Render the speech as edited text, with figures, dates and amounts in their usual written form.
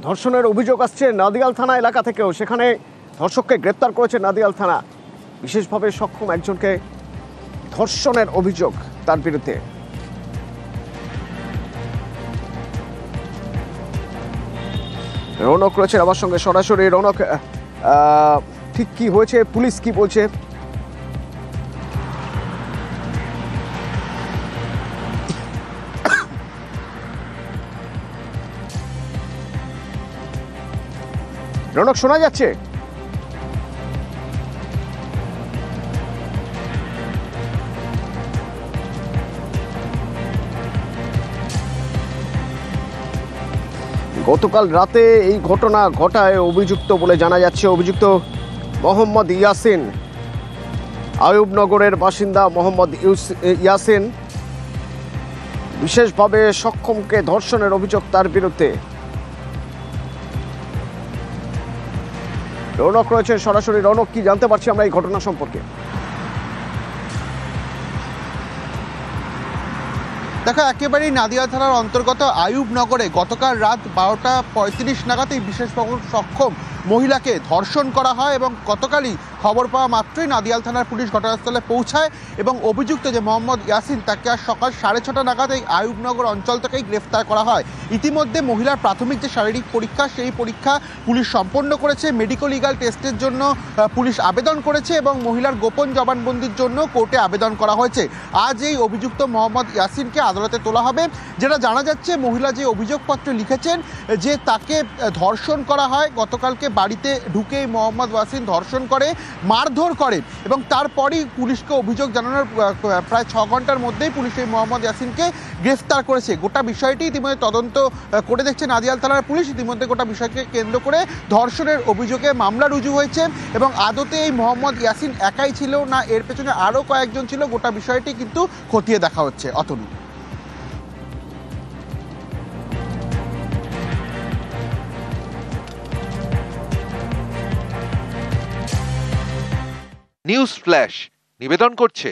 ধর্ষণের অভিযোগ আসছে নাদিয়াল থানা এলাকা থেকেও, সেখানে ধর্ষককে গ্রেপ্তার করেছে নাদিয়াল থানা। বিশেষভাবে সক্ষম একজনকে ধর্ষণের অভিযোগ তার বিরুদ্ধে। রৌনক রয়েছে আমার সঙ্গে সরাসরি। রৌনক, ঠিক কি হয়েছে, পুলিশ কি বলছে? রৌনক, শোনা যাচ্ছে? গতকাল রাতে এই ঘটনা ঘটায় অভিযুক্ত বলে জানা যাচ্ছে। অভিযুক্ত মোহাম্মদ ইয়াসিন, আয়ুবনগরের বাসিন্দা মোহাম্মদ ইয়াসিন। বিশেষভাবে সক্ষমকে ধর্ষণের অভিযোগ তার বিরুদ্ধে। রৌনক রয়েছে সরাসরি। রৌনক, কি জানতে পারছি আমরা এই ঘটনা সম্পর্কে? দেখো, একেবারেই নাদিয়াল থানার অন্তর্গত আয়ুবনগরে গতকাল রাত 12:35 নাগাদ এই বিশেষভাবে সক্ষম মহিলাকে ধর্ষণ করা হয় এবং গতকালই খবর পাওয়া মাত্রই নাদিয়াল থানার পুলিশ ঘটনাস্থলে পৌঁছায় এবং অভিযুক্ত যে মোহাম্মদ ইয়াসিন তাকে আজ সকাল 6:30 নাগাদ এই আয়ুবনগর অঞ্চল থেকেই গ্রেফতার করা হয়। ইতিমধ্যে মহিলার প্রাথমিক যে শারীরিক পরীক্ষা, সেই পরীক্ষা পুলিশ সম্পন্ন করেছে। মেডিকো লিগাল টেস্টের জন্য পুলিশ আবেদন করেছে এবং মহিলার গোপন জবানবন্দির জন্য কোর্টে আবেদন করা হয়েছে। আজ এই অভিযুক্ত মোহাম্মদ ইয়াসিনকে আদালতে তোলা হবে। যেটা জানা যাচ্ছে, মহিলা যে অভিযোগপত্র লিখেছেন যে তাকে ধর্ষণ করা হয়, গতকালকে বাড়িতে ঢুকেই মোহাম্মদ ইয়াসিন ধর্ষণ করে, মারধর করে এবং তারপরই পুলিশকে অভিযোগ জানানোর প্রায় 6 ঘন্টার মধ্যেই পুলিশ এই মোহাম্মদ ইয়াসিনকে গ্রেফতার করেছে। গোটা বিষয়টি ইতিমধ্যে তদন্ত করে দেখছে নাদিয়াল থানার পুলিশ। ইতিমধ্যে গোটা বিষয়কে কেন্দ্র করে ধর্ষণের অভিযোগে মামলা রুজু হয়েছে এবং আদতে এই মোহাম্মদ ইয়াসিন একাই ছিল না এর পেছনে আরও কয়েকজন ছিল, গোটা বিষয়টি কিন্তু খতিয়ে দেখা হচ্ছে। অতনু। নিউজ ফ্ল্যাশ নিবেদন করছে